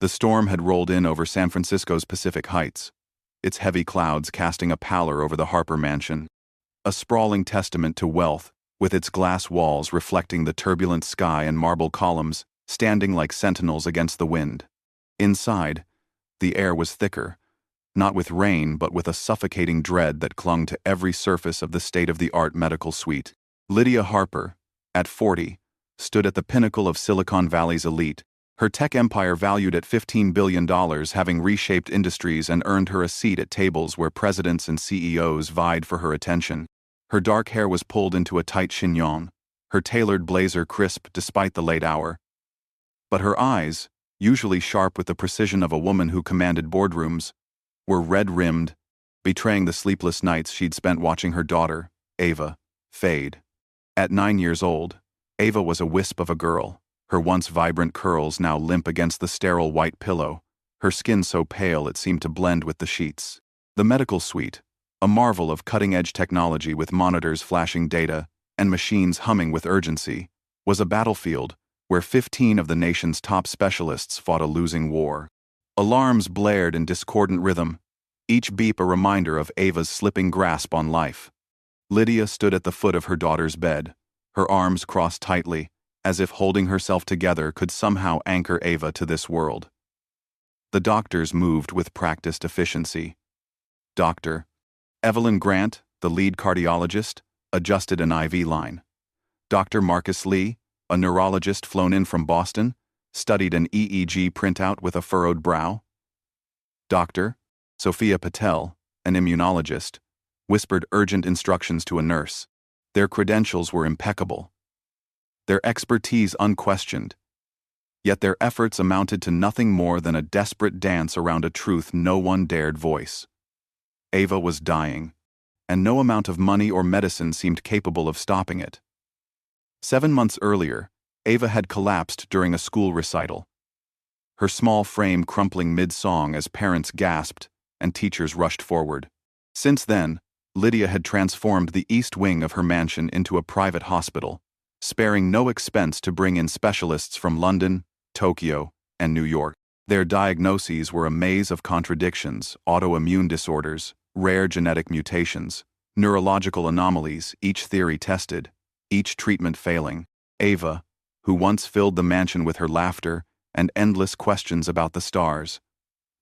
The storm had rolled in over San Francisco's Pacific Heights, its heavy clouds casting a pallor over the Harper mansion, a sprawling testament to wealth, with its glass walls reflecting the turbulent sky and marble columns standing like sentinels against the wind. Inside, the air was thicker, not with rain but with a suffocating dread that clung to every surface of the state-of-the-art medical suite. Lydia Harper, at 40, stood at the pinnacle of Silicon Valley's elite, her tech empire valued at $15 billion, having reshaped industries and earned her a seat at tables where presidents and CEOs vied for her attention. Her dark hair was pulled into a tight chignon, her tailored blazer crisp despite the late hour. But her eyes, usually sharp with the precision of a woman who commanded boardrooms, were red-rimmed, betraying the sleepless nights she'd spent watching her daughter, Ava, fade. At 9 years old, Ava was a wisp of a girl, her once vibrant curls now limp against the sterile white pillow, her skin so pale it seemed to blend with the sheets. The medical suite, a marvel of cutting-edge technology with monitors flashing data and machines humming with urgency, was a battlefield where 15 of the nation's top specialists fought a losing war. Alarms blared in discordant rhythm, each beep a reminder of Ava's slipping grasp on life. Lydia stood at the foot of her daughter's bed, her arms crossed tightly, as if holding herself together could somehow anchor Ava to this world. The doctors moved with practiced efficiency. Dr. Evelyn Grant, the lead cardiologist, adjusted an IV line. Dr. Marcus Lee, a neurologist flown in from Boston, studied an EEG printout with a furrowed brow. Dr. Sophia Patel, an immunologist, whispered urgent instructions to a nurse. Their credentials were impeccable, their expertise unquestioned, yet their efforts amounted to nothing more than a desperate dance around a truth no one dared voice. Ava was dying, and no amount of money or medicine seemed capable of stopping it. 7 months earlier, Ava had collapsed during a school recital, her small frame crumpling mid-song as parents gasped and teachers rushed forward. Since then, Lydia had transformed the east wing of her mansion into a private hospital, sparing no expense to bring in specialists from London, Tokyo, and New York. Their diagnoses were a maze of contradictions, autoimmune disorders, rare genetic mutations, neurological anomalies, each theory tested, each treatment failing. Ava, who once filled the mansion with her laughter and endless questions about the stars,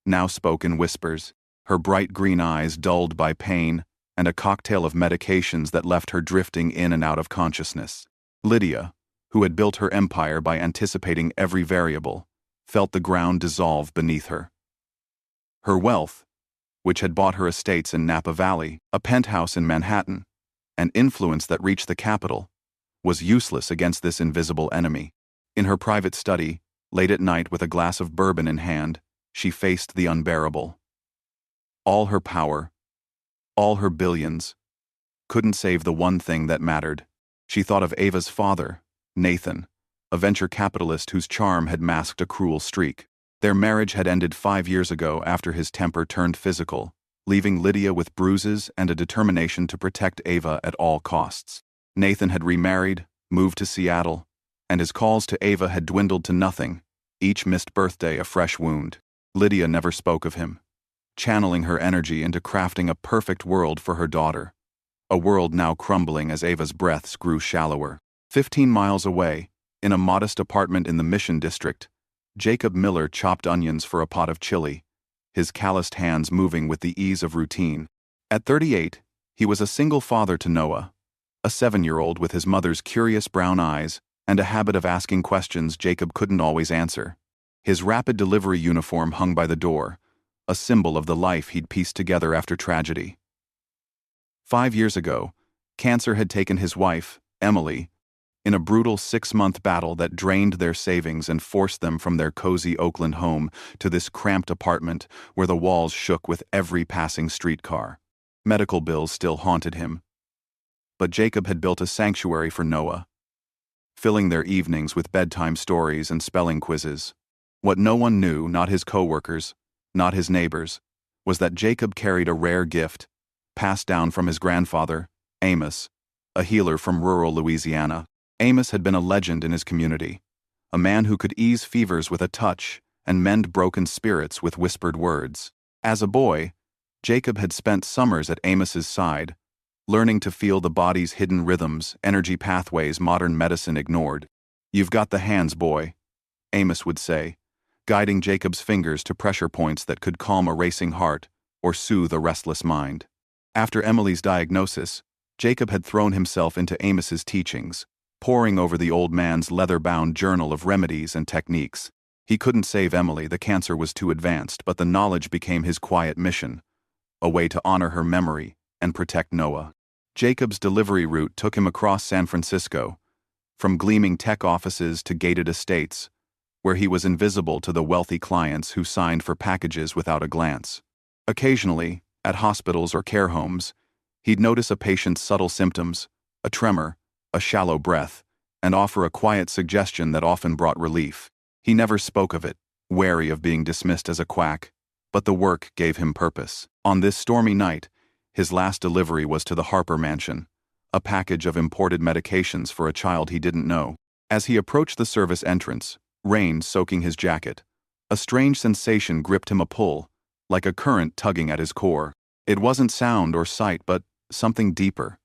now spoke in whispers, her bright green eyes dulled by pain and a cocktail of medications that left her drifting in and out of consciousness. Lydia, who had built her empire by anticipating every variable, felt the ground dissolve beneath her. Her wealth, which had bought her estates in Napa Valley, a penthouse in Manhattan, and influence that reached the capital, was useless against this invisible enemy. In her private study, late at night with a glass of bourbon in hand, she faced the unbearable. All her power, all her billions, couldn't save the one thing that mattered. She thought of Ava's father, Nathan, a venture capitalist whose charm had masked a cruel streak. Their marriage had ended 5 years ago after his temper turned physical, leaving Lydia with bruises and a determination to protect Ava at all costs. Nathan had remarried, moved to Seattle, and his calls to Ava had dwindled to nothing, each missed birthday a fresh wound. Lydia never spoke of him, channeling her energy into crafting a perfect world for her daughter, a world now crumbling as Ava's breaths grew shallower. 15 miles away, in a modest apartment in the Mission District, Jacob Miller chopped onions for a pot of chili, his calloused hands moving with the ease of routine. At 38, he was a single father to Noah, a 7-year-old with his mother's curious brown eyes and a habit of asking questions Jacob couldn't always answer. His rapid delivery uniform hung by the door, a symbol of the life he'd pieced together after tragedy. 5 years ago, cancer had taken his wife, Emily, in a brutal 6-month battle that drained their savings and forced them from their cozy Oakland home to this cramped apartment where the walls shook with every passing streetcar. Medical bills still haunted him. But Jacob had built a sanctuary for Noah, filling their evenings with bedtime stories and spelling quizzes. What no one knew, not his coworkers, not his neighbors, was that Jacob carried a rare gift, passed down from his grandfather, Amos, a healer from rural Louisiana. Amos had been a legend in his community, a man who could ease fevers with a touch and mend broken spirits with whispered words. As a boy, Jacob had spent summers at Amos's side, learning to feel the body's hidden rhythms, energy pathways modern medicine ignored. "You've got the hands, boy," Amos would say, guiding Jacob's fingers to pressure points that could calm a racing heart or soothe a restless mind. After Emily's diagnosis, Jacob had thrown himself into Amos's teachings, poring over the old man's leather-bound journal of remedies and techniques. He couldn't save Emily, the cancer was too advanced, but the knowledge became his quiet mission, a way to honor her memory and protect Noah. Jacob's delivery route took him across San Francisco, from gleaming tech offices to gated estates, where he was invisible to the wealthy clients who signed for packages without a glance. Occasionally, at hospitals or care homes, he'd notice a patient's subtle symptoms, a tremor, a shallow breath, and offer a quiet suggestion that often brought relief. He never spoke of it, wary of being dismissed as a quack, but the work gave him purpose. On this stormy night, his last delivery was to the Harper mansion, a package of imported medications for a child he didn't know. As he approached the service entrance, rain soaking his jacket, a strange sensation gripped him, a pull, like a current tugging at his core. It wasn't sound or sight, but something deeper.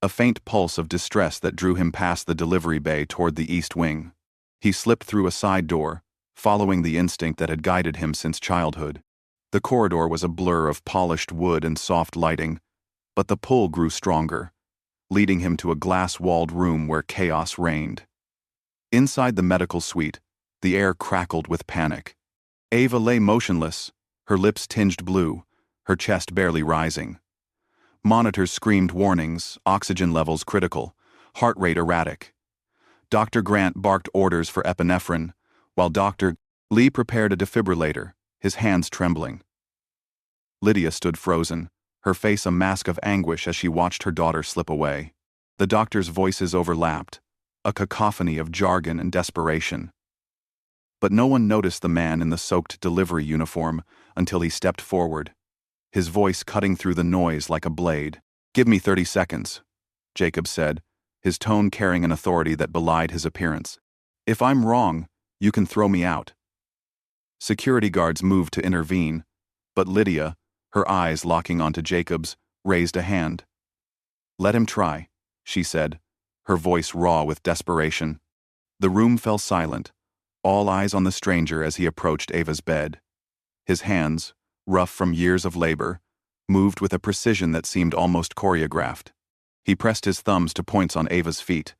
A faint pulse of distress that drew him past the delivery bay toward the east wing. He slipped through a side door, following the instinct that had guided him since childhood. The corridor was a blur of polished wood and soft lighting, but the pull grew stronger, leading him to a glass-walled room where chaos reigned. Inside the medical suite, the air crackled with panic. Ava lay motionless, her lips tinged blue, her chest barely rising. Monitors screamed warnings, oxygen levels critical, heart rate erratic. Dr. Grant barked orders for epinephrine, while Dr. Lee prepared a defibrillator, his hands trembling. Lydia stood frozen, her face a mask of anguish as she watched her daughter slip away. The doctor's voices overlapped, a cacophony of jargon and desperation. But no one noticed the man in the soaked delivery uniform until he stepped forward, his voice cutting through the noise like a blade. "Give me 30 seconds, Jacob said, his tone carrying an authority that belied his appearance. "If I'm wrong, you can throw me out." Security guards moved to intervene, but Lydia, her eyes locking onto Jacob's, raised a hand. "Let him try," she said, her voice raw with desperation. The room fell silent, all eyes on the stranger as he approached Ava's bed. His hands, rough from years of labor, moved with a precision that seemed almost choreographed. He pressed his thumbs to points on Ava's feet,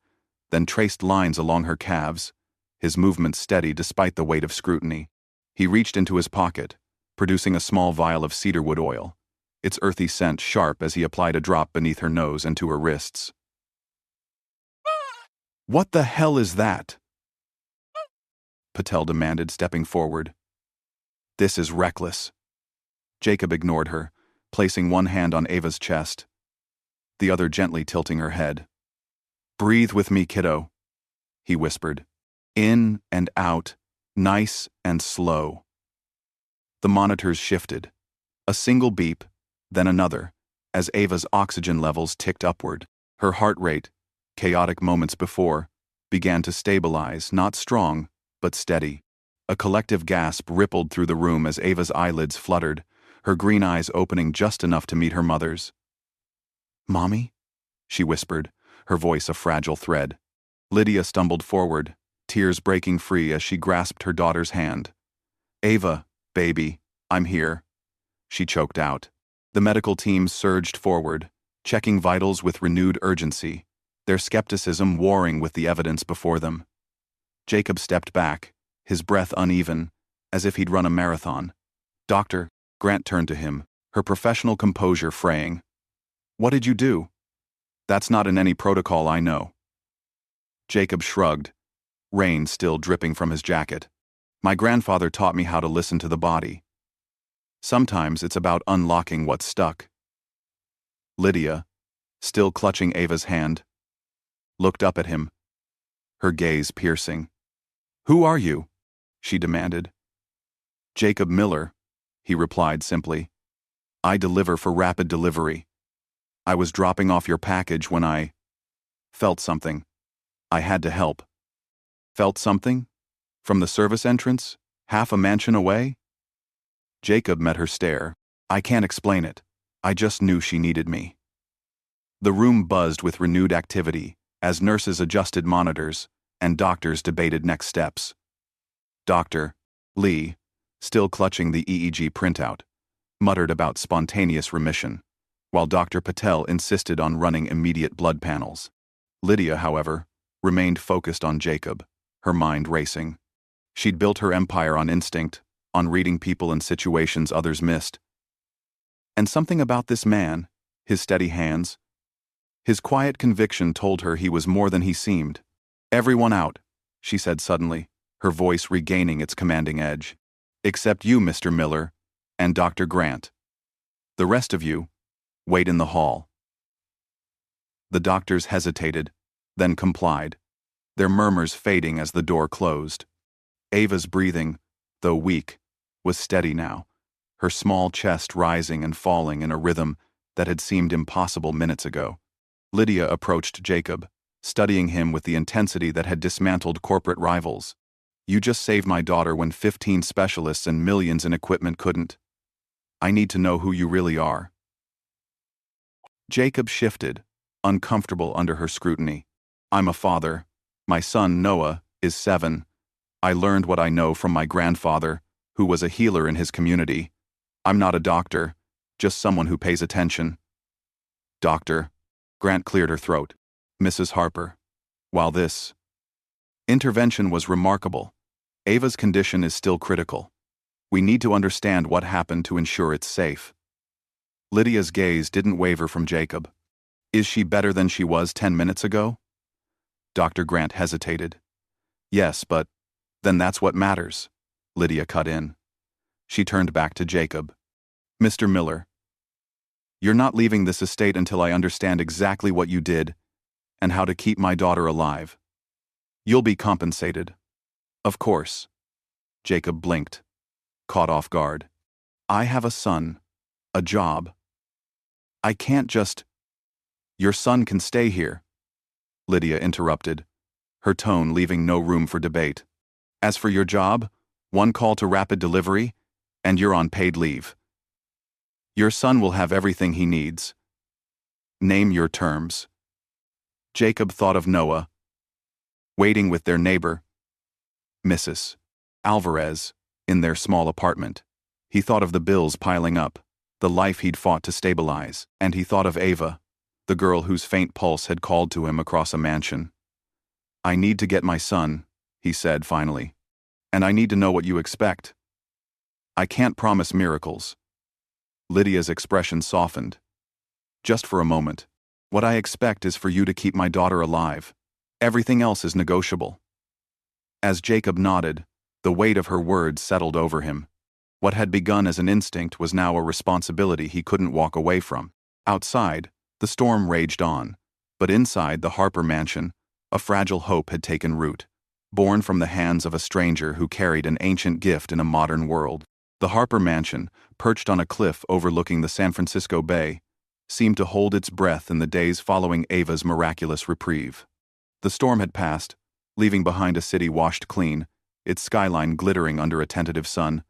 then traced lines along her calves, his movements steady despite the weight of scrutiny. He reached into his pocket, producing a small vial of cedarwood oil, its earthy scent sharp as he applied a drop beneath her nose and to her wrists. "What the hell is that?" Patel demanded, stepping forward. "This is reckless." Jacob ignored her, placing one hand on Ava's chest, the other gently tilting her head. "Breathe with me, kiddo," he whispered. "In and out, nice and slow." The monitors shifted. A single beep, then another, as Ava's oxygen levels ticked upward. Her heart rate, chaotic moments before, began to stabilize, not strong, but steady. A collective gasp rippled through the room as Ava's eyelids fluttered, her green eyes opening just enough to meet her mother's. "Mommy?" she whispered, her voice a fragile thread. Lydia stumbled forward, tears breaking free as she grasped her daughter's hand. "Ava, baby, I'm here," she choked out. The medical team surged forward, checking vitals with renewed urgency, their skepticism warring with the evidence before them. Jacob stepped back, his breath uneven, as if he'd run a marathon. "Doctor," Grant turned to him, her professional composure fraying. "What did you do?" "That's not in any protocol I know." Jacob shrugged, rain still dripping from his jacket. "My grandfather taught me how to listen to the body. Sometimes it's about unlocking what's stuck." Lydia, still clutching Ava's hand, looked up at him, her gaze piercing. "Who are you?" she demanded. "Jacob Miller," he replied simply. "I deliver for rapid delivery. I was dropping off your package when I felt something. I had to help." "Felt something? From the service entrance?" Half a mansion away? Jacob met her stare. I can't explain it. I just knew she needed me. The room buzzed with renewed activity as nurses adjusted monitors and doctors debated next steps. Dr. Lee, still clutching the EEG printout, muttered about spontaneous remission, while Dr. Patel insisted on running immediate blood panels. Lydia, however, remained focused on Jacob, her mind racing. She'd built her empire on instinct, on reading people and situations others missed. And something about this man, his steady hands, his quiet conviction told her he was more than he seemed. Everyone out, she said suddenly, her voice regaining its commanding edge. Except you, Mr. Miller, and Dr. Grant. The rest of you, wait in the hall. The doctors hesitated, then complied, their murmurs fading as the door closed. Ava's breathing, though weak, was steady now, her small chest rising and falling in a rhythm that had seemed impossible minutes ago. Lydia approached Jacob, studying him with the intensity that had dismantled corporate rivals. You just saved my daughter when 15 specialists and millions in equipment couldn't. I need to know who you really are. Jacob shifted, uncomfortable under her scrutiny. I'm a father. My son, Noah, is 7. I learned what I know from my grandfather, who was a healer in his community. I'm not a doctor, just someone who pays attention. Doctor. Grant cleared her throat. Mrs. Harper. While this intervention was remarkable, Ava's condition is still critical. We need to understand what happened to ensure it's safe. Lydia's gaze didn't waver from Jacob. Is she better than she was 10 minutes ago? Dr. Grant hesitated. Yes, but then that's what matters, Lydia cut in. She turned back to Jacob. Mr. Miller, you're not leaving this estate until I understand exactly what you did and how to keep my daughter alive. You'll be compensated. Of course. Jacob blinked, caught off guard. I have a son, a job. I can't just... Your son can stay here, Lydia interrupted, her tone leaving no room for debate. As for your job, 1 call to rapid delivery, and you're on paid leave. Your son will have everything he needs. Name your terms. Jacob thought of Noah, waiting with their neighbor, Mrs. Alvarez, in their small apartment. He thought of the bills piling up, the life he'd fought to stabilize, and he thought of Ava, the girl whose faint pulse had called to him across a mansion. I need to get my son, he said finally, and I need to know what you expect. I can't promise miracles. Lydia's expression softened. Just for a moment. What I expect is for you to keep my daughter alive. Everything else is negotiable. As Jacob nodded, the weight of her words settled over him. What had begun as an instinct was now a responsibility he couldn't walk away from. Outside, the storm raged on, but inside the Harper mansion, a fragile hope had taken root, born from the hands of a stranger who carried an ancient gift in a modern world. The Harper mansion, perched on a cliff overlooking the San Francisco Bay, seemed to hold its breath in the days following Ava's miraculous reprieve. The storm had passed, leaving behind a city washed clean, its skyline glittering under a tentative sun.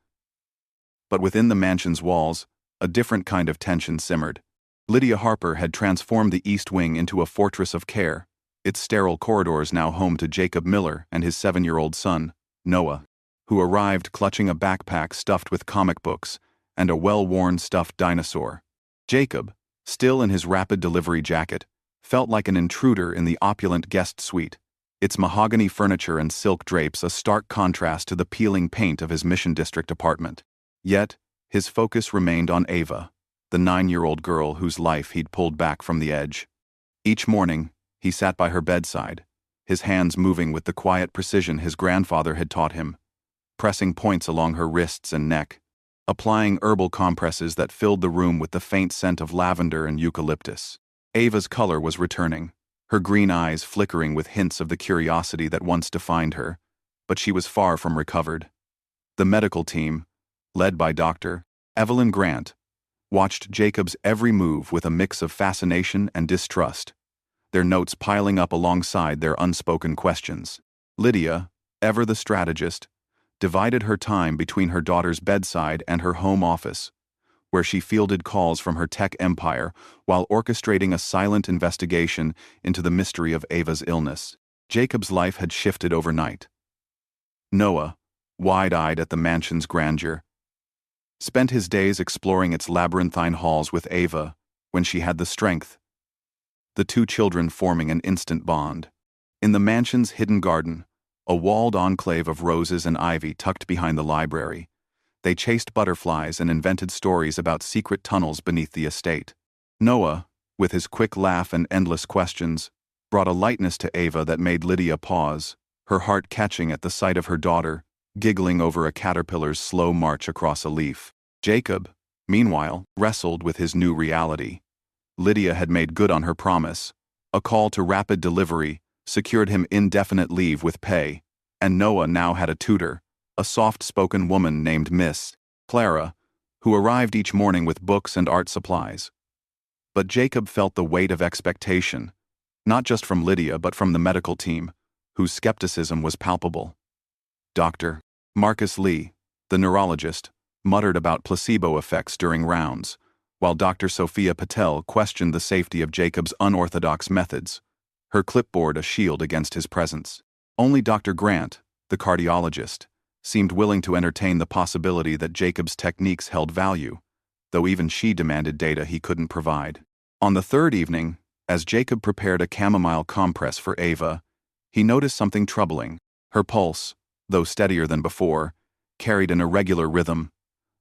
But within the mansion's walls, a different kind of tension simmered. Lydia Harper had transformed the East Wing into a fortress of care, its sterile corridors now home to Jacob Miller and his 7-year-old son, Noah, who arrived clutching a backpack stuffed with comic books and a well-worn stuffed dinosaur. Jacob, still in his rapid delivery jacket, felt like an intruder in the opulent guest suite, its mahogany furniture and silk drapes a stark contrast to the peeling paint of his Mission District apartment. Yet, his focus remained on Ava, the 9-year-old girl whose life he'd pulled back from the edge. Each morning, he sat by her bedside, his hands moving with the quiet precision his grandfather had taught him, pressing points along her wrists and neck, applying herbal compresses that filled the room with the faint scent of lavender and eucalyptus. Ava's color was returning, her green eyes flickering with hints of the curiosity that once defined her, but she was far from recovered. The medical team, led by Dr. Evelyn Grant, watched Jacob's every move with a mix of fascination and distrust, their notes piling up alongside their unspoken questions. Lydia, ever the strategist, divided her time between her daughter's bedside and her home office, where she fielded calls from her tech empire while orchestrating a silent investigation into the mystery of Ava's illness. Jacob's life had shifted overnight. Noah, wide-eyed at the mansion's grandeur, spent his days exploring its labyrinthine halls with Ava when she had the strength, the two children forming an instant bond. In the mansion's hidden garden, a walled enclave of roses and ivy tucked behind the library, they chased butterflies and invented stories about secret tunnels beneath the estate. Noah, with his quick laugh and endless questions, brought a lightness to Ava that made Lydia pause, her heart catching at the sight of her daughter, giggling over a caterpillar's slow march across a leaf. Jacob, meanwhile, wrestled with his new reality. Lydia had made good on her promise. A call to rapid delivery secured him indefinite leave with pay, and Noah now had a tutor, a soft-spoken woman named Miss Clara, who arrived each morning with books and art supplies. But Jacob felt the weight of expectation, not just from Lydia but from the medical team, whose skepticism was palpable. Dr. Marcus Lee, the neurologist, muttered about placebo effects during rounds, while Dr. Sophia Patel questioned the safety of Jacob's unorthodox methods, her clipboard a shield against his presence. Only Dr. Grant, the cardiologist, seemed willing to entertain the possibility that Jacob's techniques held value, though even she demanded data he couldn't provide. On the third evening, as Jacob prepared a chamomile compress for Ava, he noticed something troubling. Her pulse, though steadier than before, carried an irregular rhythm,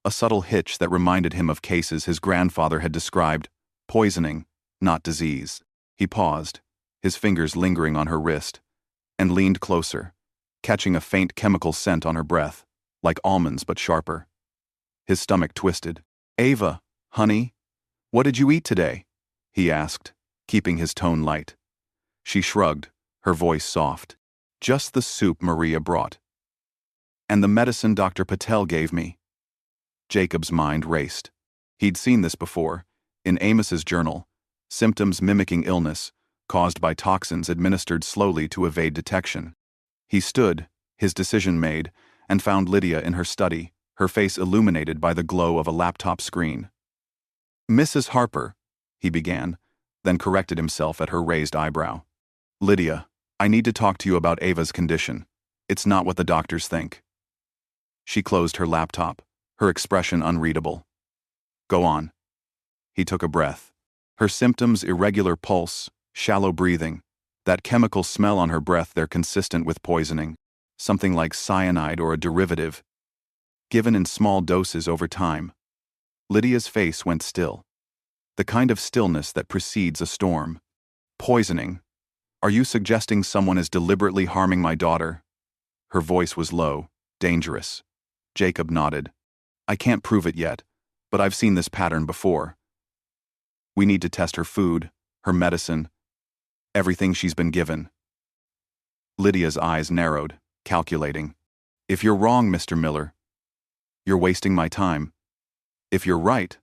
a subtle hitch that reminded him of cases his grandfather had described: poisoning, not disease. He paused, his fingers lingering on her wrist, and leaned closer, catching a faint chemical scent on her breath, like almonds but sharper. His stomach twisted. "Ava, honey, what did you eat today?" he asked, keeping his tone light. She shrugged, her voice soft. "Just the soup Maria brought. And the medicine Dr. Patel gave me." Jacob's mind raced. He'd seen this before, in Amos's journal, symptoms mimicking illness, caused by toxins administered slowly to evade detection. He stood, his decision made, and found Lydia in her study, her face illuminated by the glow of a laptop screen. "Mrs. Harper," he began, then corrected himself at her raised eyebrow. "Lydia, I need to talk to you about Ava's condition. It's not what the doctors think." She closed her laptop, her expression unreadable. "Go on." He took a breath. Her symptoms: irregular pulse, shallow breathing, that chemical smell on her breath they're consistent with poisoning, something like cyanide or a derivative, given in small doses over time. Lydia's face went still. The kind of stillness that precedes a storm. "Poisoning? Are you suggesting someone is deliberately harming my daughter?" Her voice was low, dangerous. Jacob nodded. "I can't prove it yet, but I've seen this pattern before. We need to test her food, her medicine, everything she's been given." Lydia's eyes narrowed, calculating. "If you're wrong, Mr. Miller, you're wasting my time. If you're right—"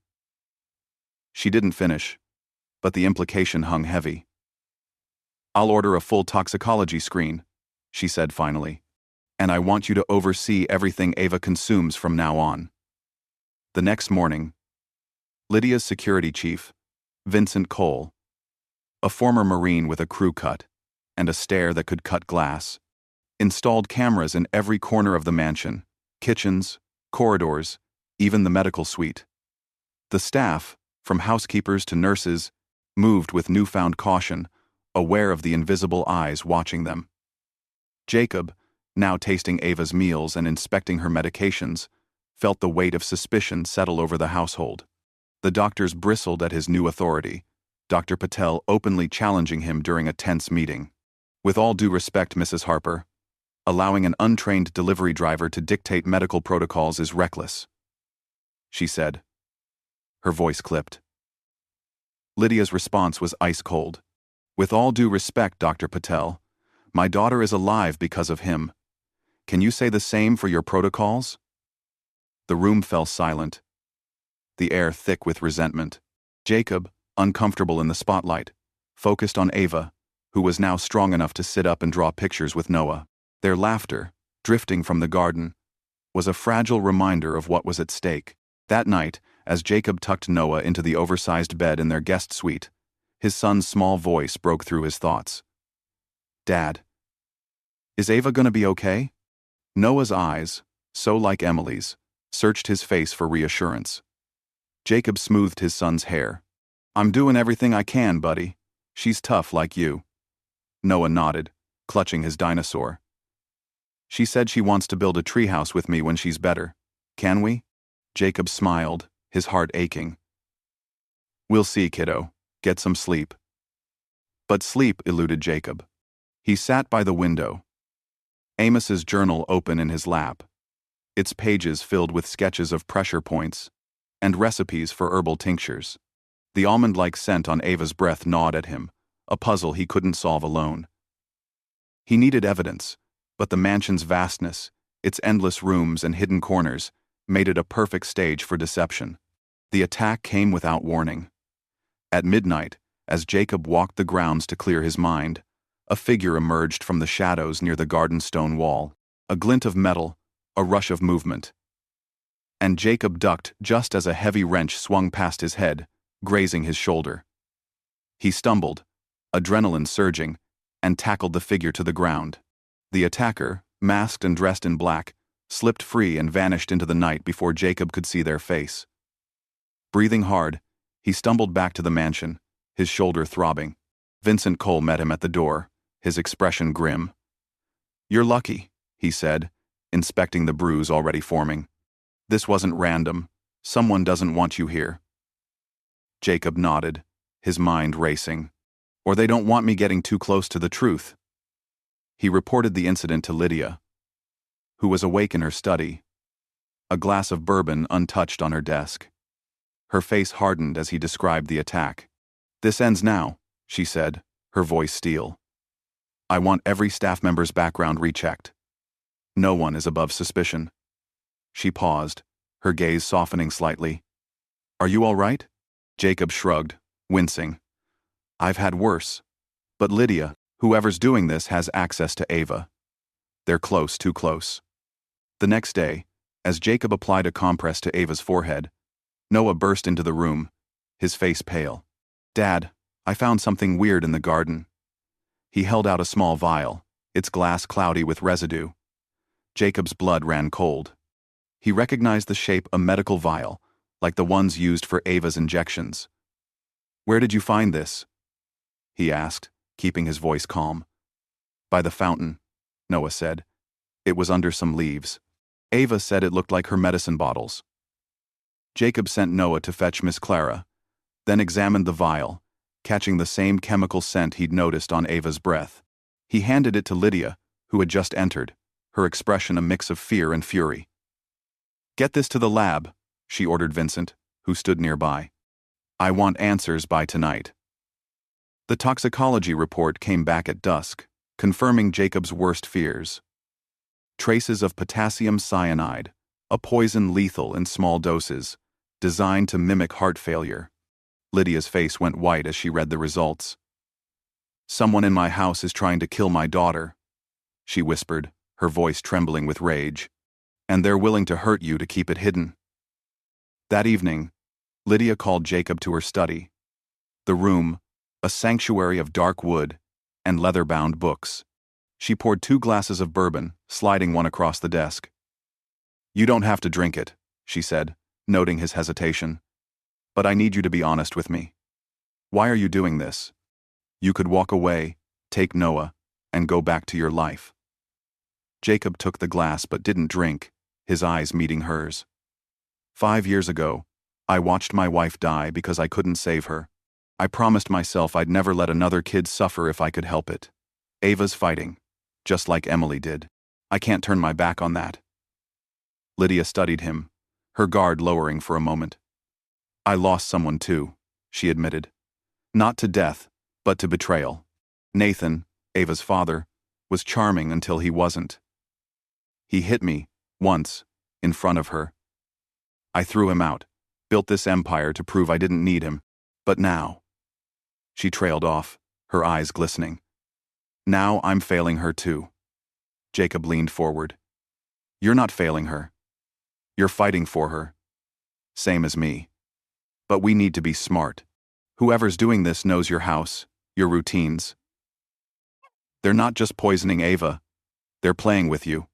She didn't finish, but the implication hung heavy. "I'll order a full toxicology screen," she said finally, "and I want you to oversee everything Ava consumes from now on." The next morning, Lydia's security chief, Vincent Cole, a former Marine with a crew cut and a stare that could cut glass, installed cameras in every corner of the mansion, kitchens, corridors, even the medical suite. The staff, from housekeepers to nurses, moved with newfound caution, aware of the invisible eyes watching them. Jacob, now tasting Ava's meals and inspecting her medications, felt the weight of suspicion settle over the household. The doctors bristled at his new authority, Dr. Patel openly challenging him during a tense meeting. "With all due respect, Mrs. Harper, allowing an untrained delivery driver to dictate medical protocols is reckless," she said. Her voice clipped. Lydia's response was ice cold. "With all due respect, Dr. Patel, my daughter is alive because of him. Can you say the same for your protocols?" The room fell silent, the air thick with resentment. Jacob, uncomfortable in the spotlight, focused on Ava, who was now strong enough to sit up and draw pictures with Noah. Their laughter, drifting from the garden, was a fragile reminder of what was at stake. That night, as Jacob tucked Noah into the oversized bed in their guest suite, his son's small voice broke through his thoughts. "Dad, is Ava gonna be okay?" Noah's eyes, so like Emily's, searched his face for reassurance. Jacob smoothed his son's hair. "I'm doing everything I can, buddy. She's tough like you." Noah nodded, clutching his dinosaur. "She said she wants to build a treehouse with me when she's better. Can we?" Jacob smiled, his heart aching. "We'll see, kiddo. Get some sleep." But sleep eluded Jacob. He sat by the window, Amos's journal open in his lap, its pages filled with sketches of pressure points and recipes for herbal tinctures. The almond-like scent on Ava's breath gnawed at him, a puzzle he couldn't solve alone. He needed evidence, but the mansion's vastness, its endless rooms and hidden corners, made it a perfect stage for deception. The attack came without warning. At midnight, as Jacob walked the grounds to clear his mind, a figure emerged from the shadows near the garden stone wall, a glint of metal, a rush of movement. And Jacob ducked just as a heavy wrench swung past his head, grazing his shoulder. He stumbled, adrenaline surging, and tackled the figure to the ground. The attacker, masked and dressed in black, slipped free and vanished into the night before Jacob could see their face. Breathing hard, he stumbled back to the mansion, his shoulder throbbing. Vincent Cole met him at the door, his expression grim. "You're lucky," he said, inspecting the bruise already forming. "This wasn't random. Someone doesn't want you here." Jacob nodded, his mind racing. "Or they don't want me getting too close to the truth." He reported the incident to Lydia, who was awake in her study, a glass of bourbon untouched on her desk. Her face hardened as he described the attack. "This ends now," she said, her voice steel. "I want every staff member's background rechecked. No one is above suspicion." She paused, her gaze softening slightly. "Are you all right?" Jacob shrugged, wincing. "I've had worse. But Lydia, whoever's doing this, has access to Ava. They're close, too close." The next day, as Jacob applied a compress to Ava's forehead, Noah burst into the room, his face pale. "Dad, I found something weird in the garden." He held out a small vial, its glass cloudy with residue. Jacob's blood ran cold. He recognized the shape, a medical vial, like the ones used for Ava's injections. "Where did you find this?" he asked, keeping his voice calm. "By the fountain," Noah said. "It was under some leaves. Ava said it looked like her medicine bottles." Jacob sent Noah to fetch Miss Clara, then examined the vial, catching the same chemical scent he'd noticed on Ava's breath. He handed it to Lydia, who had just entered, her expression a mix of fear and fury. "Get this to the lab," she ordered Vincent, who stood nearby. "I want answers by tonight." The toxicology report came back at dusk, confirming Jacob's worst fears. Traces of potassium cyanide, a poison lethal in small doses, designed to mimic heart failure. Lydia's face went white as she read the results. "Someone in my house is trying to kill my daughter," she whispered, her voice trembling with rage. "And they're willing to hurt you to keep it hidden." That evening, Lydia called Jacob to her study. The room, a sanctuary of dark wood and leather-bound books. She poured 2 glasses of bourbon, sliding one across the desk. "You don't have to drink it," she said, noting his hesitation. "But I need you to be honest with me. Why are you doing this? You could walk away, take Noah, and go back to your life." Jacob took the glass but didn't drink, his eyes meeting hers. 5 years ago, I watched my wife die because I couldn't save her. I promised myself I'd never let another kid suffer if I could help it. Ava's fighting, just like Emily did. I can't turn my back on that." Lydia studied him, her guard lowering for a moment. "I lost someone too," she admitted. "Not to death, but to betrayal. Nathan, Ava's father, was charming until he wasn't. He hit me, once, in front of her. I threw him out, built this empire to prove I didn't need him. But now—" She trailed off, her eyes glistening. "Now I'm failing her too." Jacob leaned forward. "You're not failing her. You're fighting for her. Same as me. But we need to be smart. Whoever's doing this knows your house, your routines. They're not just poisoning Ava, they're playing with you.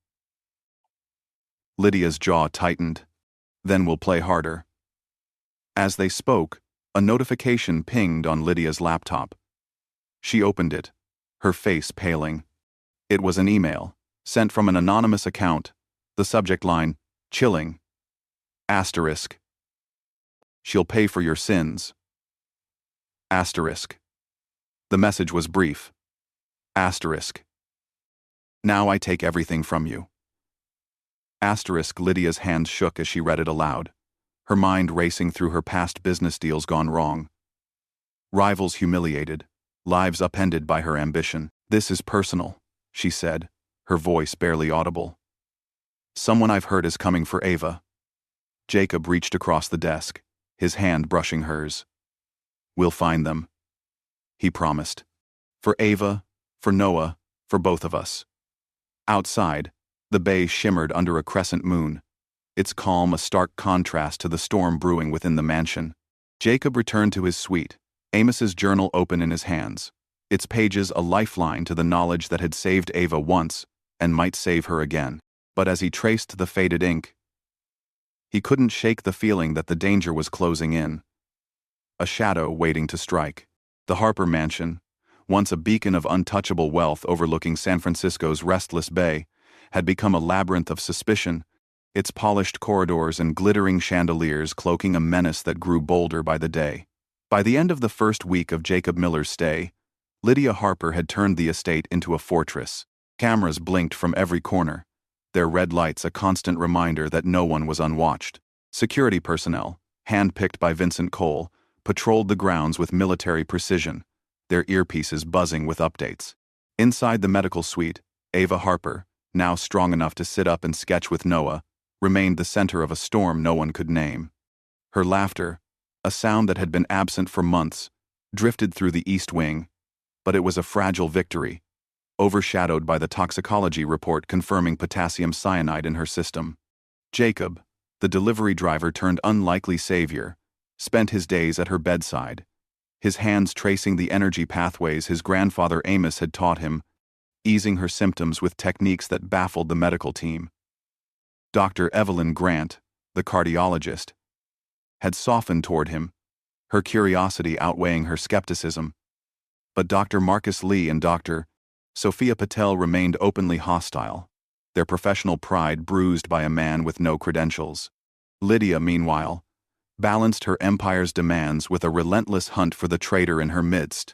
Lydia's jaw tightened. Then we'll play harder. As they spoke, a notification pinged on Lydia's laptop. She opened it, her face paling. It was an email, sent from an anonymous account, the subject line, chilling. Asterisk. She'll pay for your sins. Asterisk. The message was brief. Asterisk. Now I take everything from you. Asterisk. Lydia's hands shook as she read it aloud, her mind racing through her past business deals gone wrong. Rivals humiliated, lives upended by her ambition. This is personal, she said, her voice barely audible. Someone I've heard is coming for Ava. Jacob reached across the desk, his hand brushing hers. We'll find them, he promised. For Ava, for Noah, for both of us. Outside, the bay shimmered under a crescent moon, its calm a stark contrast to the storm brewing within the mansion. Jacob returned to his suite, Amos's journal open in his hands, its pages a lifeline to the knowledge that had saved Ava once and might save her again. But as he traced the faded ink, he couldn't shake the feeling that the danger was closing in. A shadow waiting to strike. The Harper Mansion, once a beacon of untouchable wealth overlooking San Francisco's restless bay, had become a labyrinth of suspicion, its polished corridors and glittering chandeliers cloaking a menace that grew bolder by the day. By the end of the first week of Jacob Miller's stay, Lydia Harper had turned the estate into a fortress. Cameras blinked from every corner, their red lights a constant reminder that no one was unwatched. Security personnel, handpicked by Vincent Cole, patrolled the grounds with military precision, their earpieces buzzing with updates. Inside the medical suite, Ava Harper, now strong enough to sit up and sketch with Noah, remained the center of a storm no one could name. Her laughter, a sound that had been absent for months, drifted through the East Wing, but it was a fragile victory, overshadowed by the toxicology report confirming potassium cyanide in her system. Jacob, the delivery driver turned unlikely savior, spent his days at her bedside, his hands tracing the energy pathways his grandfather Amos had taught him, easing her symptoms with techniques that baffled the medical team. Dr. Evelyn Grant, the cardiologist, had softened toward him, her curiosity outweighing her skepticism. But Dr. Marcus Lee and Dr. Sophia Patel remained openly hostile, their professional pride bruised by a man with no credentials. Lydia, meanwhile, balanced her empire's demands with a relentless hunt for the traitor in her midst,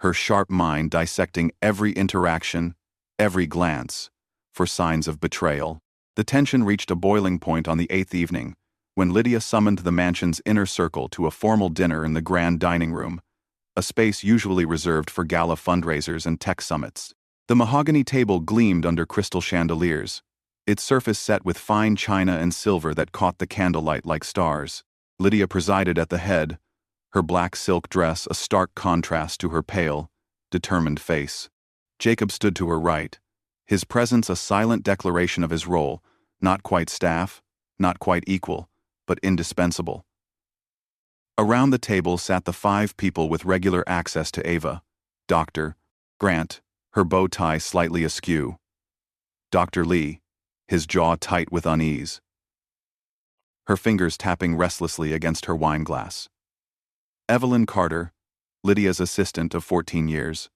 her sharp mind dissecting every interaction, every glance, for signs of betrayal. The tension reached a boiling point on the 8th evening, when Lydia summoned the mansion's inner circle to a formal dinner in the grand dining room, a space usually reserved for gala fundraisers and tech summits. The mahogany table gleamed under crystal chandeliers, its surface set with fine china and silver that caught the candlelight like stars. Lydia presided at the head, her black silk dress a stark contrast to her pale, determined face. Jacob stood to her right, his presence a silent declaration of his role, not quite staff, not quite equal, but indispensable. Around the table sat the 5 people with regular access to Ava: Dr. Grant, her bow tie slightly askew; Dr. Lee, his jaw tight with unease, her fingers tapping restlessly against her wine glass; Evelyn Carter, Lydia's assistant of 14 years,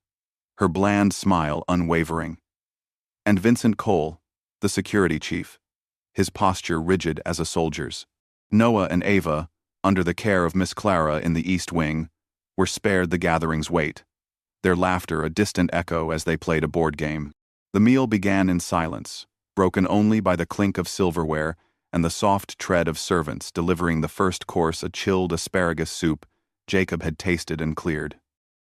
her bland smile unwavering; and Vincent Cole, the security chief, his posture rigid as a soldier's. Noah and Ava, under the care of Miss Clara in the East Wing, were spared the gathering's weight, their laughter a distant echo as they played a board game. The meal began in silence, broken only by the clink of silverware and the soft tread of servants delivering the first course, a chilled asparagus soup Jacob had tasted and cleared.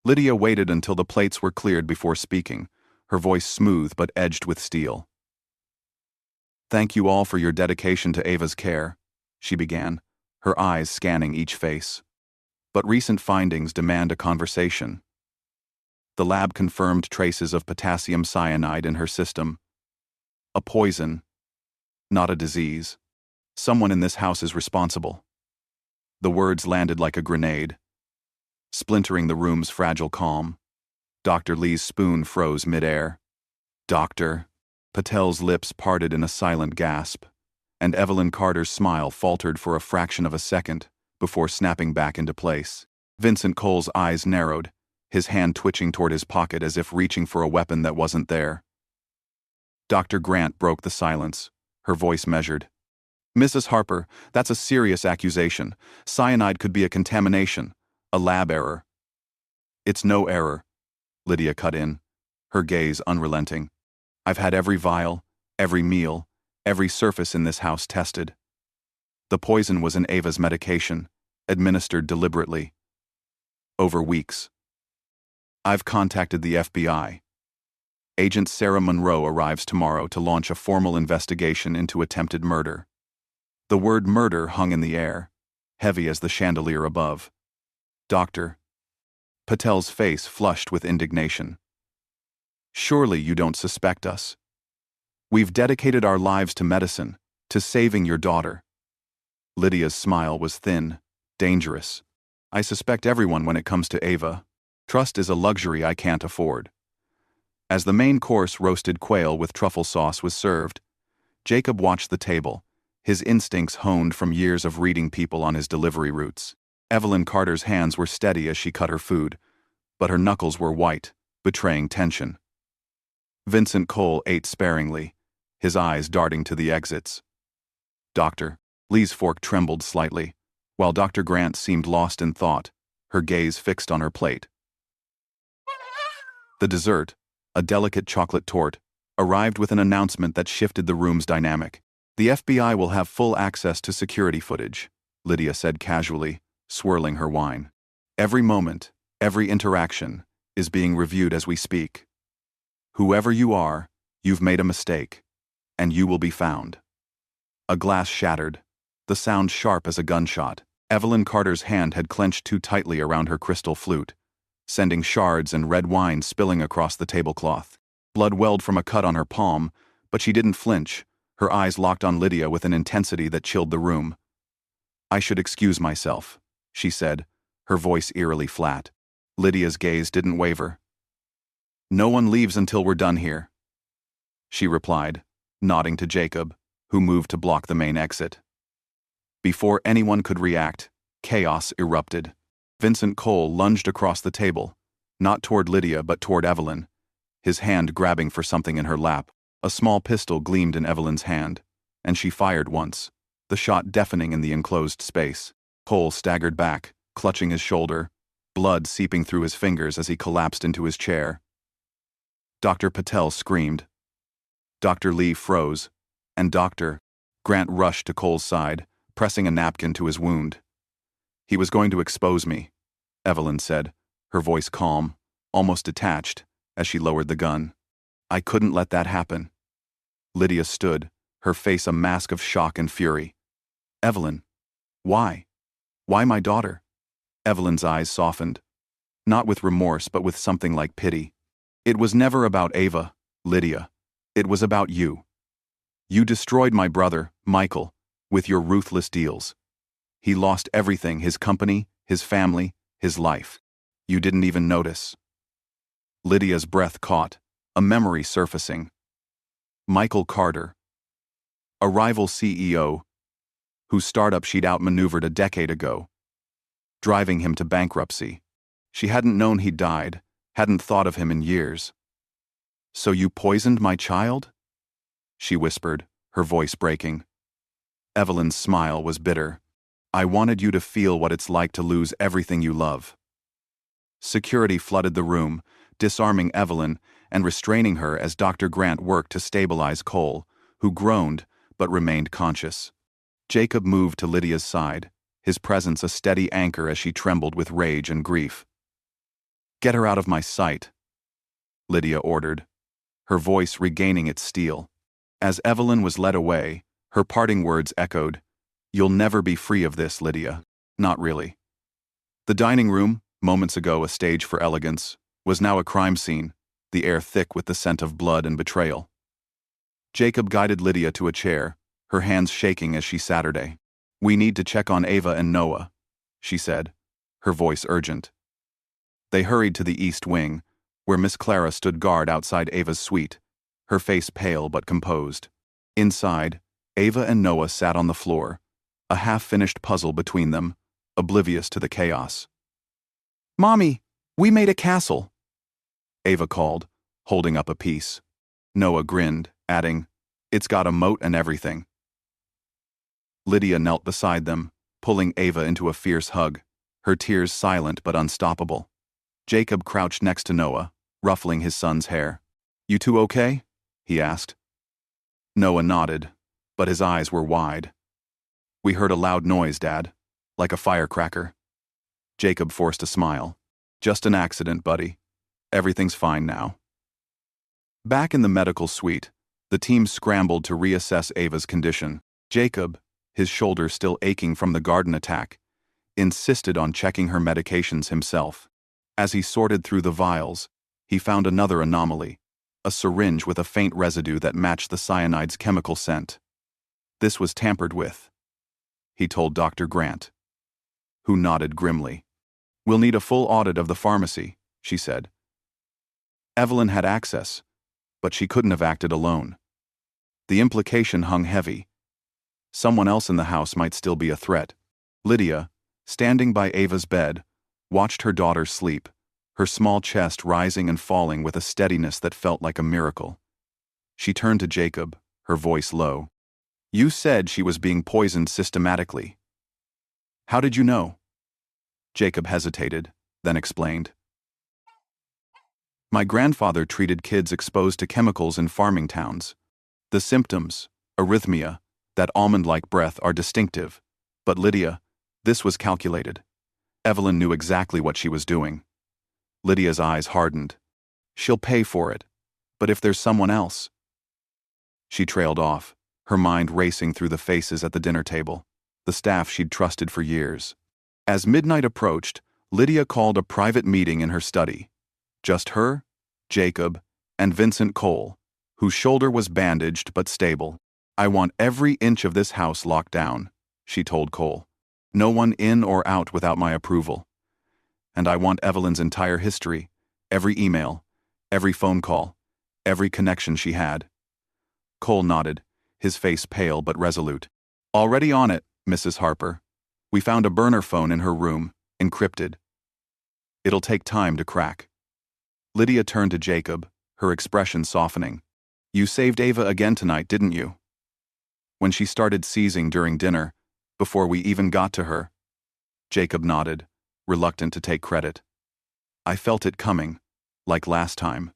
Lydia waited until the plates were cleared before speaking, her voice smooth but edged with steel. "Thank you all for your dedication to Ava's care," she began, her eyes scanning each face. "But recent findings demand a conversation. The lab confirmed traces of potassium cyanide in her system. A poison, not a disease. Someone in this house is responsible. The words landed like a grenade, splintering the room's fragile calm. Dr. Lee's spoon froze midair. Doctor. Patel's lips parted in a silent gasp, and Evelyn Carter's smile faltered for a fraction of a second before snapping back into place. Vincent Cole's eyes narrowed, his hand twitching toward his pocket as if reaching for a weapon that wasn't there. Dr. Grant broke the silence, her voice measured. Mrs. Harper, that's a serious accusation. Cyanide could be a contamination, a lab error. It's no error, Lydia cut in, her gaze unrelenting. I've had every vial, every meal, every surface in this house tested. The poison was in Ava's medication, administered deliberately. Over weeks. I've contacted the FBI. Agent Sarah Monroe arrives tomorrow to launch a formal investigation into attempted murder. The word murder hung in the air, heavy as the chandelier above. Doctor. Patel's face flushed with indignation. Surely you don't suspect us. We've dedicated our lives to medicine, to saving your daughter. Lydia's smile was thin, dangerous. I suspect everyone when it comes to Ava. Trust is a luxury I can't afford. As the main course roasted quail with truffle sauce was served, Jacob watched the table, his instincts honed from years of reading people on his delivery routes. Evelyn Carter's hands were steady as she cut her food, but her knuckles were white, betraying tension. Vincent Cole ate sparingly, his eyes darting to the exits. Dr. Lee's fork trembled slightly, while Dr. Grant seemed lost in thought, her gaze fixed on her plate. The dessert, a delicate chocolate torte, arrived with an announcement that shifted the room's dynamic. The FBI will have full access to security footage, Lydia said casually, swirling her wine. Every moment, every interaction, is being reviewed as we speak. Whoever you are, you've made a mistake, and you will be found. A glass shattered, the sound sharp as a gunshot. Evelyn Carter's hand had clenched too tightly around her crystal flute, sending shards and red wine spilling across the tablecloth. Blood welled from a cut on her palm, but she didn't flinch, her eyes locked on Lydia with an intensity that chilled the room. I should excuse myself, she said, her voice eerily flat. Lydia's gaze didn't waver. No one leaves until we're done here, she replied, nodding to Jacob, who moved to block the main exit. Before anyone could react, chaos erupted. Vincent Cole lunged across the table, not toward Lydia but toward Evelyn, his hand grabbing for something in her lap. A small pistol gleamed in Evelyn's hand, and she fired once, the shot deafening in the enclosed space. Cole staggered back, clutching his shoulder, blood seeping through his fingers as he collapsed into his chair. Dr. Patel screamed. Dr. Lee froze, and Dr. Grant rushed to Cole's side, pressing a napkin to his wound. He was going to expose me, Evelyn said, her voice calm, almost detached, as she lowered the gun. I couldn't let that happen. Lydia stood, her face a mask of shock and fury. Evelyn. Why? Why my daughter? Evelyn's eyes softened. Not with remorse, but with something like pity. It was never about Ava, Lydia. It was about you. You destroyed my brother, Michael, with your ruthless deals. He lost everything, his company, his family, his life. You didn't even notice. Lydia's breath caught, a memory surfacing. Michael Carter, a rival CEO, whose startup she'd outmaneuvered a decade ago, driving him to bankruptcy. She hadn't known he'd died, hadn't thought of him in years. So you poisoned my child? She whispered, her voice breaking. Evelyn's smile was bitter. I wanted you to feel what it's like to lose everything you love. Security flooded the room, disarming Evelyn and restraining her as Dr. Grant worked to stabilize Cole, who groaned but remained conscious. Jacob moved to Lydia's side, his presence a steady anchor as she trembled with rage and grief. Get her out of my sight, Lydia ordered, her voice regaining its steel. As Evelyn was led away, her parting words echoed, You'll never be free of this, Lydia. Not really. The dining room, moments ago a stage for elegance, was now a crime scene, the air thick with the scent of blood and betrayal. Jacob guided Lydia to a chair, her hands shaking as she Saturday. "We need to check on Ava and Noah," she said, her voice urgent. They hurried to the east wing, where Miss Clara stood guard outside Ava's suite, her face pale but composed. Inside, Ava and Noah sat on the floor, a half-finished puzzle between them, oblivious to the chaos. "Mommy, we made a castle," Ava called, holding up a piece. Noah grinned, adding, "It's got a moat and everything." Lydia knelt beside them, pulling Ava into a fierce hug, her tears silent but unstoppable. Jacob crouched next to Noah, ruffling his son's hair. "You two okay?" he asked. Noah nodded, but his eyes were wide. "We heard a loud noise, Dad, like a firecracker." Jacob forced a smile. "Just an accident, buddy. Everything's fine now." Back in the medical suite, the team scrambled to reassess Ava's condition. Jacob, his shoulder still aching from the garden attack, insisted on checking her medications himself. As he sorted through the vials, he found another anomaly, a syringe with a faint residue that matched the cyanide's chemical scent. "This was tampered with," he told Dr. Grant, who nodded grimly. "We'll need a full audit of the pharmacy," she said. Evelyn had access, but she couldn't have acted alone. The implication hung heavy. Someone else in the house might still be a threat. Lydia, standing by Ava's bed, watched her daughter sleep, her small chest rising and falling with a steadiness that felt like a miracle. She turned to Jacob, her voice low. "You said she was being poisoned systematically. How did you know?" Jacob hesitated, then explained. "My grandfather treated kids exposed to chemicals in farming towns. The symptoms, arrhythmia, that almond-like breath, are distinctive. But Lydia, this was calculated. Evelyn knew exactly what she was doing." Lydia's eyes hardened. "She'll pay for it. But if there's someone else?" She trailed off, her mind racing through the faces at the dinner table, the staff she'd trusted for years. As midnight approached, Lydia called a private meeting in her study. Just her, Jacob, and Vincent Cole, whose shoulder was bandaged but stable. "I want every inch of this house locked down," she told Cole. "No one in or out without my approval. And I want Evelyn's entire history, every email, every phone call, every connection she had." Cole nodded, his face pale but resolute. "Already on it, Mrs. Harper. We found a burner phone in her room, encrypted. It'll take time to crack." Lydia turned to Jacob, her expression softening. "You saved Ava again tonight, didn't you?" "When she started seizing during dinner, before we even got to her." Jacob nodded, reluctant to take credit. "I felt it coming, like last time.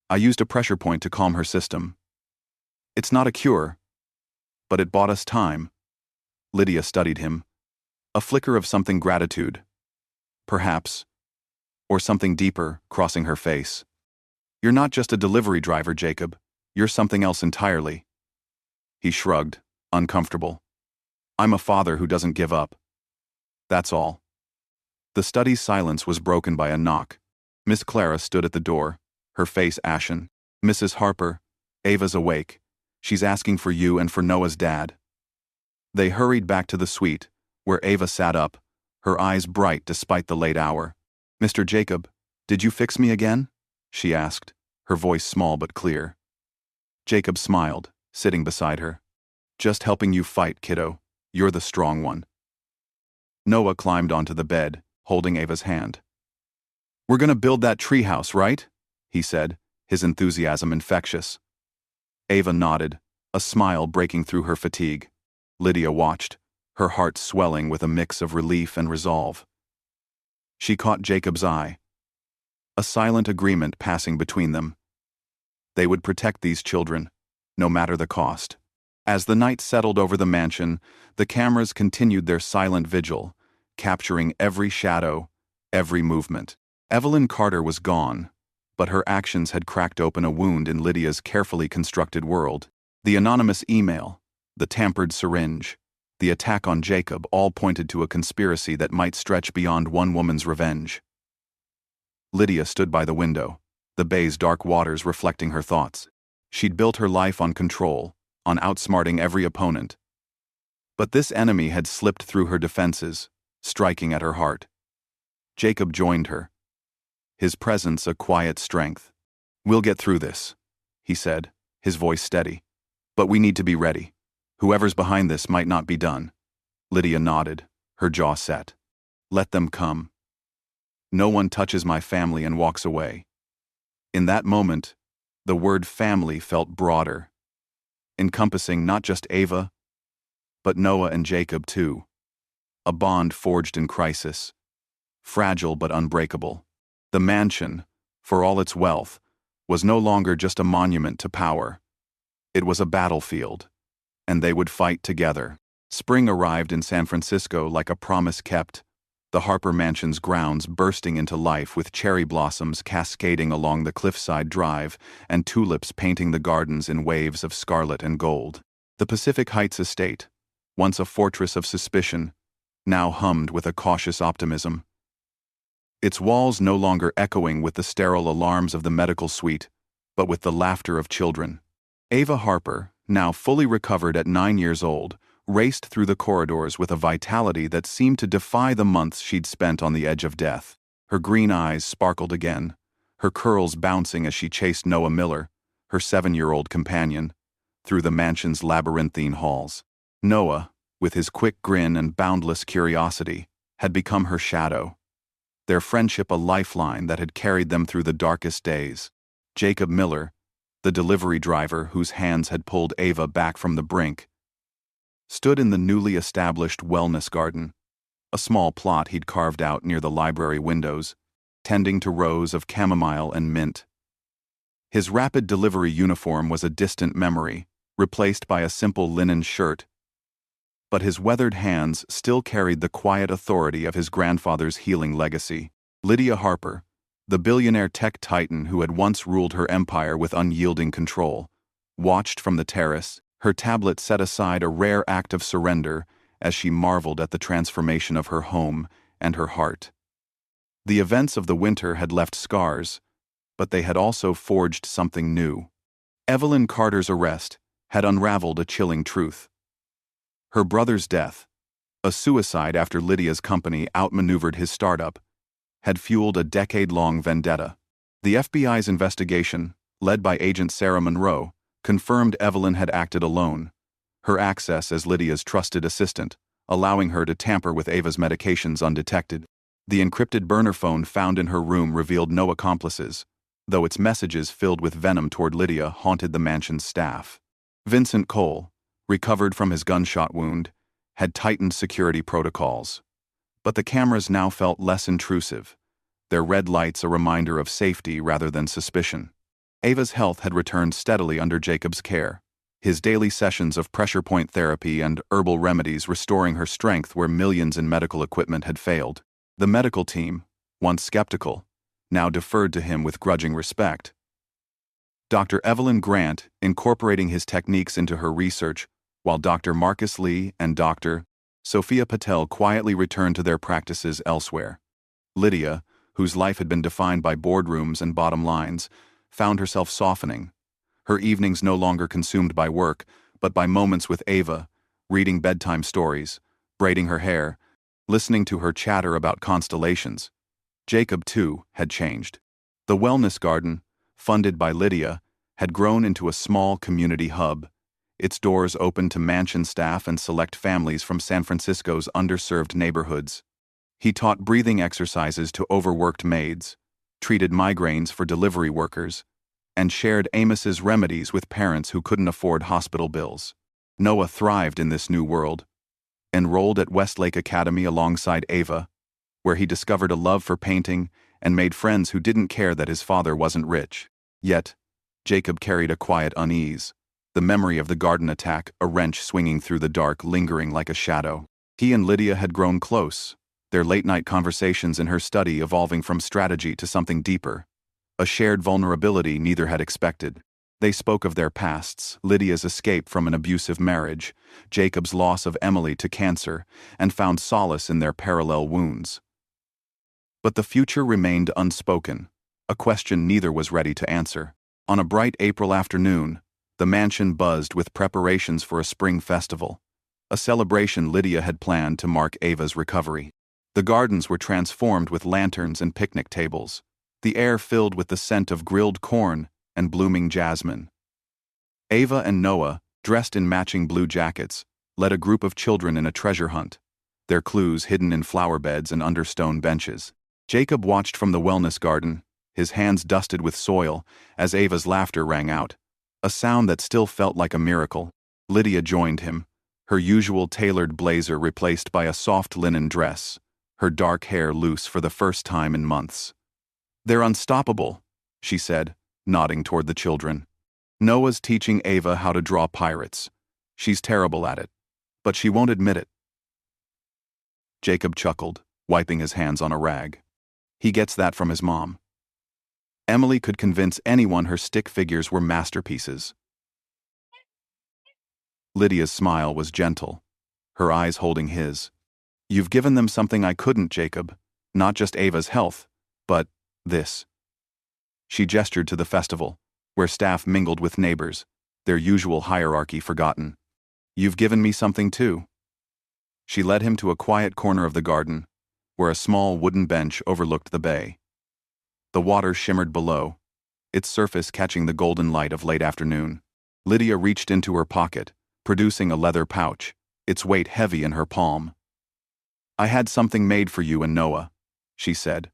I used a pressure point to calm her system. It's not a cure, but it bought us time." Lydia studied him. A flicker of something gratitude, perhaps, or something deeper crossing her face. "You're not just a delivery driver, Jacob. You're something else entirely." He shrugged, uncomfortable. "I'm a father who doesn't give up. That's all." The study's silence was broken by a knock. Miss Clara stood at the door, her face ashen. "Mrs. Harper, Ava's awake. She's asking for you and for Noah's dad." They hurried back to the suite, where Ava sat up, her eyes bright despite the late hour. "Mr. Jacob, did you fix me again?" she asked, her voice small but clear. Jacob smiled, sitting beside her. "Just helping you fight, kiddo. You're the strong one." Noah climbed onto the bed, holding Ava's hand. "We're gonna build that treehouse, right?" he said, his enthusiasm infectious. Ava nodded, a smile breaking through her fatigue. Lydia watched, her heart swelling with a mix of relief and resolve. She caught Jacob's eye, a silent agreement passing between them. They would protect these children, no matter the cost. As the night settled over the mansion, the cameras continued their silent vigil, capturing every shadow, every movement. Evelyn Carter was gone, but her actions had cracked open a wound in Lydia's carefully constructed world. The anonymous email, the tampered syringe, the attack on Jacob all pointed to a conspiracy that might stretch beyond one woman's revenge. Lydia stood by the window, the bay's dark waters reflecting her thoughts. She'd built her life on control, on outsmarting every opponent, But this enemy had slipped through her defenses, striking at her heart. Jacob joined her, his presence a quiet strength. "We'll get through this," he said, his voice steady. "But we need to be ready. Whoever's behind this might not be done." Lydia nodded, her jaw set. "Let them come. No one touches my family and walks away." In that moment, the word family felt broader, encompassing not just Ava, but Noah and Jacob too. A bond forged in crisis, fragile but unbreakable. The mansion, for all its wealth, was no longer just a monument to power. It was a battlefield, and they would fight together. Spring arrived in San Francisco like a promise kept, the Harper Mansion's grounds bursting into life with cherry blossoms cascading along the cliffside drive and tulips painting the gardens in waves of scarlet and gold. The Pacific Heights estate, once a fortress of suspicion, now hummed with a cautious optimism. Its walls no longer echoing with the sterile alarms of the medical suite, but with the laughter of children. Ava Harper, now fully recovered at 9 years old, raced through the corridors with a vitality that seemed to defy the months she'd spent on the edge of death. Her green eyes sparkled again, her curls bouncing as she chased Noah Miller, her 7-year-old companion, through the mansion's labyrinthine halls. Noah, with his quick grin and boundless curiosity, had become her shadow, their friendship a lifeline that had carried them through the darkest days. Jacob Miller, the delivery driver whose hands had pulled Ava back from the brink, stood in the newly established wellness garden, a small plot he'd carved out near the library windows, tending to rows of chamomile and mint. His rapid delivery uniform was a distant memory, replaced by a simple linen shirt, but his weathered hands still carried the quiet authority of his grandfather's healing legacy. Lydia Harper, the billionaire tech titan who had once ruled her empire with unyielding control, watched from the terrace, her tablet set aside a rare act of surrender as she marveled at the transformation of her home and her heart. The events of the winter had left scars, but they had also forged something new. Evelyn Carter's arrest had unraveled a chilling truth. Her brother's death, a suicide after Lydia's company outmaneuvered his startup, had fueled a decade-long vendetta. The FBI's investigation, led by Agent Sarah Monroe, confirmed Evelyn had acted alone, her access as Lydia's trusted assistant, allowing her to tamper with Ava's medications undetected. The encrypted burner phone found in her room revealed no accomplices, though its messages filled with venom toward Lydia haunted the mansion's staff. Vincent Cole, recovered from his gunshot wound, had tightened security protocols. But the cameras now felt less intrusive, their red lights a reminder of safety rather than suspicion. Ava's health had returned steadily under Jacob's care, his daily sessions of pressure point therapy and herbal remedies restoring her strength where millions in medical equipment had failed. The medical team, once skeptical, now deferred to him with grudging respect. Dr. Evelyn Grant, incorporating his techniques into her research, while Dr. Marcus Lee and Dr. Sophia Patel quietly returned to their practices elsewhere. Lydia, whose life had been defined by boardrooms and bottom lines, found herself softening, her evenings no longer consumed by work, but by moments with Ava, reading bedtime stories, braiding her hair, listening to her chatter about constellations. Jacob, too, had changed. The wellness garden, funded by Lydia, had grown into a small community hub, its doors open to mansion staff and select families from San Francisco's underserved neighborhoods. He taught breathing exercises to overworked maids, treated migraines for delivery workers, and shared Amos's remedies with parents who couldn't afford hospital bills. Noah thrived in this new world, enrolled at Westlake Academy alongside Ava, where he discovered a love for painting and made friends who didn't care that his father wasn't rich. Yet, Jacob carried a quiet unease, the memory of the garden attack, a wrench swinging through the dark, lingering like a shadow. He and Lydia had grown close, their late-night conversations in her study evolving from strategy to something deeper, a shared vulnerability neither had expected. They spoke of their pasts, Lydia's escape from an abusive marriage, Jacob's loss of Emily to cancer, and found solace in their parallel wounds. But the future remained unspoken, a question neither was ready to answer. On a bright April afternoon, the mansion buzzed with preparations for a spring festival. a celebration Lydia had planned to mark Ava's recovery. The gardens were transformed with lanterns and picnic tables, the air filled with the scent of grilled corn and blooming jasmine. Ava and Noah, dressed in matching blue jackets, led a group of children in a treasure hunt, their clues hidden in flower beds and under stone benches. Jacob watched from the wellness garden, his hands dusted with soil, as Ava's laughter rang out, a sound that still felt like a miracle. Lydia joined him, her usual tailored blazer replaced by a soft linen dress, her dark hair loose for the first time in months. "They're unstoppable," she said, nodding toward the children. "Noah's teaching Ava how to draw pirates. She's terrible at it, but she won't admit it." Jacob chuckled, wiping his hands on a rag. He gets that from his mom. Emily could convince anyone her stick figures were masterpieces. Lydia's smile was gentle, her eyes holding his. "You've given them something I couldn't, Jacob. Not just Ava's health, but this." She gestured to the festival, where staff mingled with neighbors, their usual hierarchy forgotten. "You've given me something too." She led him to a quiet corner of the garden, where a small wooden bench overlooked the bay. The water shimmered below, its surface catching the golden light of late afternoon. Lydia reached into her pocket, producing a leather pouch, its weight heavy in her palm. "I had something made for you and Noah," she said,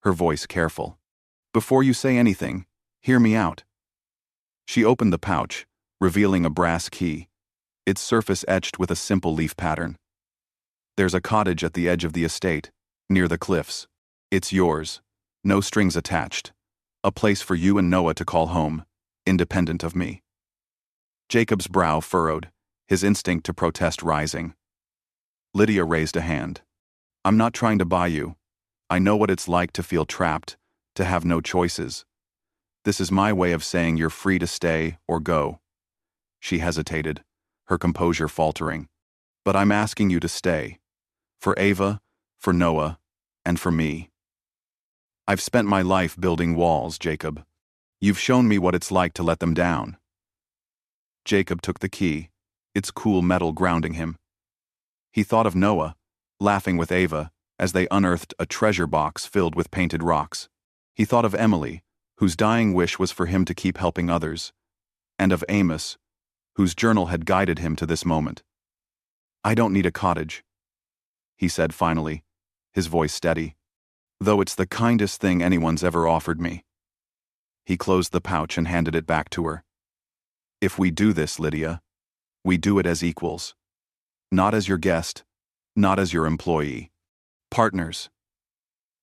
her voice careful. "Before you say anything, hear me out." She opened the pouch, revealing a brass key, its surface etched with a simple leaf pattern. "There's a cottage at the edge of the estate, near the cliffs. It's yours, no strings attached. A place for you and Noah to call home, independent of me." Jacob's brow furrowed, his instinct to protest rising. Lydia raised a hand. "I'm not trying to buy you. I know what it's like to feel trapped, to have no choices. This is my way of saying you're free to stay or go." She hesitated, her composure faltering. "But I'm asking you to stay. For Ava, for Noah, and for me. I've spent my life building walls, Jacob. You've shown me what it's like to let them down." Jacob took the key, its cool metal grounding him. He thought of Noah, laughing with Ava, as they unearthed a treasure box filled with painted rocks. He thought of Emily, whose dying wish was for him to keep helping others, and of Amos, whose journal had guided him to this moment. "I don't need a cottage," he said finally, his voice steady, "though it's the kindest thing anyone's ever offered me." He closed the pouch and handed it back to her. "If we do this, Lydia, we do it as equals. Not as your guest, not as your employee. Partners.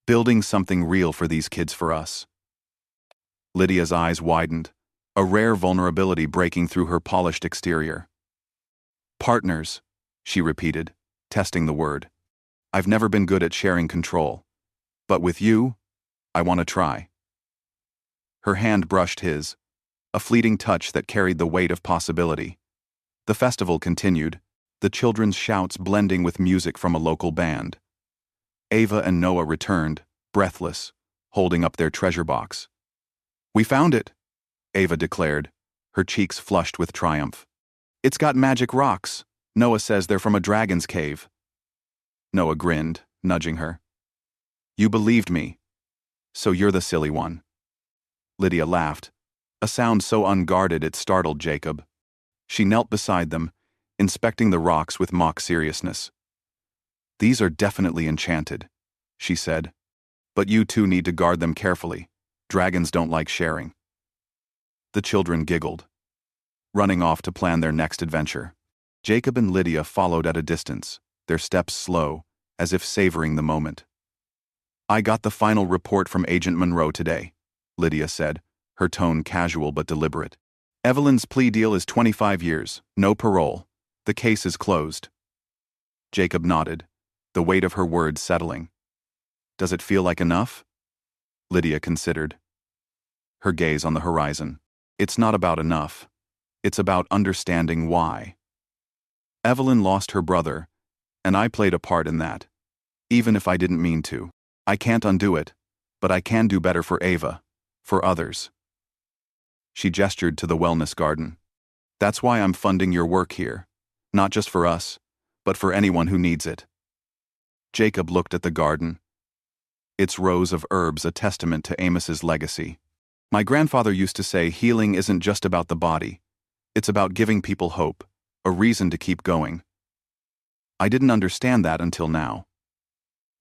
Building something real for these kids, for us." Lydia's eyes widened, a rare vulnerability breaking through her polished exterior. "Partners," she repeated, testing the word. "I've never been good at sharing control. But with you, I want to try." Her hand brushed his, a fleeting touch that carried the weight of possibility. The festival continued, the children's shouts blending with music from a local band. Ava and Noah returned, breathless, holding up their treasure box. "We found it," Ava declared, her cheeks flushed with triumph. "It's got magic rocks. Noah says they're from a dragon's cave." Noah grinned, nudging her. "You believed me. So you're the silly one." Lydia laughed, a sound so unguarded it startled Jacob. She knelt beside them, inspecting the rocks with mock seriousness. "These are definitely enchanted," she said. "But you two need to guard them carefully. Dragons don't like sharing." The children giggled, running off to plan their next adventure. Jacob and Lydia followed at a distance, their steps slow, as if savoring the moment. "I got the final report from Agent Monroe today," Lydia said, her tone casual but deliberate. "Evelyn's plea deal is 25 years, no parole. The case is closed." Jacob nodded, the weight of her words settling. "Does it feel like enough?" Lydia considered, her gaze on the horizon. "It's not about enough. It's about understanding why. Evelyn lost her brother, and I played a part in that. Even if I didn't mean to. I can't undo it, but I can do better for Ava, for others." She gestured to the wellness garden. "That's why I'm funding your work here. Not just for us, but for anyone who needs it. Jacob looked at the garden, its rows of herbs a testament to Amos's legacy. My grandfather used to say healing isn't just about the body, it's about giving people hope, a reason to keep going. I didn't understand that until now.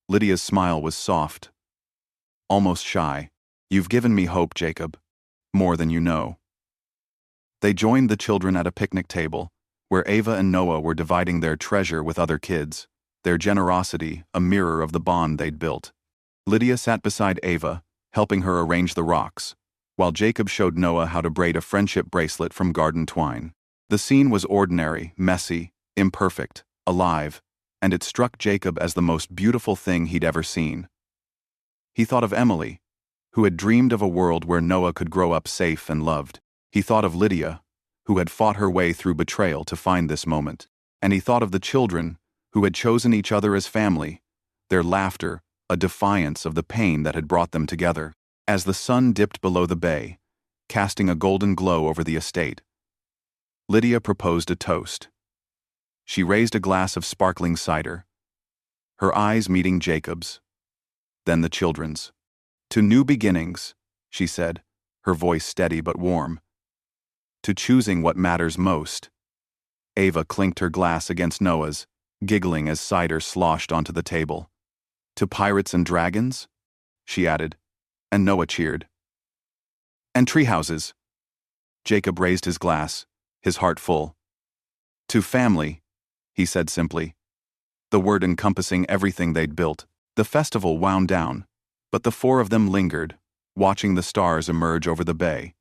Lydia's smile was soft, almost shy. You've given me hope, Jacob, more than you know. They joined the children at a picnic table, where Ava and Noah were dividing their treasure with other kids, their generosity a mirror of the bond they'd built. Lydia sat beside Ava, helping her arrange the rocks, while Jacob showed Noah how to braid a friendship bracelet from garden twine. The scene was ordinary, messy, imperfect, alive, and it struck Jacob as the most beautiful thing he'd ever seen. He thought of Emily, who had dreamed of a world where Noah could grow up safe and loved. He thought of Lydia, who had fought her way through betrayal to find this moment. And he thought of the children, who had chosen each other as family, their laughter a defiance of the pain that had brought them together. As the sun dipped below the bay, casting a golden glow over the estate, Lydia proposed a toast. She raised a glass of sparkling cider, her eyes meeting Jacob's, then the children's. To new beginnings, she said, her voice steady but warm. To choosing what matters most. Ava clinked her glass against Noah's, giggling as cider sloshed onto the table. To pirates and dragons? She added, and Noah cheered. And treehouses. Jacob raised his glass, his heart full. To family, he said simply, the word encompassing everything they'd built. The festival wound down, but the four of them lingered, watching the stars emerge over the bay.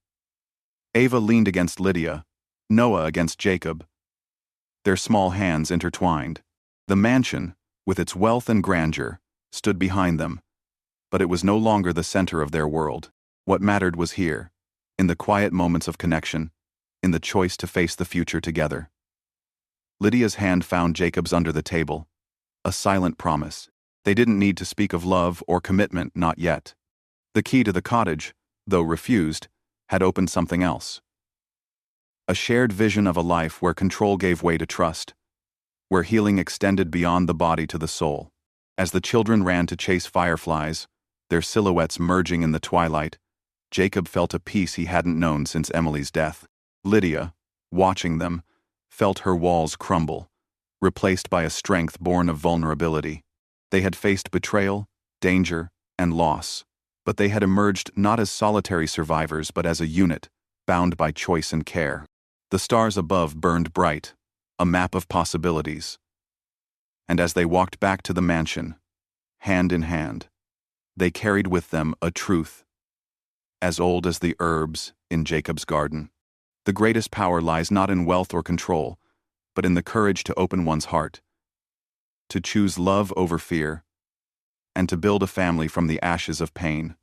Ava leaned against Lydia, Noah against Jacob, their small hands intertwined. The mansion, with its wealth and grandeur, stood behind them, but it was no longer the center of their world. What mattered was here, in the quiet moments of connection, in the choice to face the future together. Lydia's hand found Jacob's under the table, a silent promise. They didn't need to speak of love or commitment, not yet. The key to the cottage, though refused, had opened something else. A shared vision of a life where control gave way to trust, where healing extended beyond the body to the soul. As the children ran to chase fireflies, their silhouettes merging in the twilight, Jacob felt a peace he hadn't known since Emily's death. Lydia, watching them, felt her walls crumble, replaced by a strength born of vulnerability. They had faced betrayal, danger, and loss, but they had emerged not as solitary survivors but as a unit, bound by choice and care. The stars above burned bright, a map of possibilities. And as they walked back to the mansion, hand in hand, they carried with them a truth, as old as the herbs in Jacob's garden. The greatest power lies not in wealth or control, but in the courage to open one's heart, to choose love over fear, and to build a family from the ashes of pain.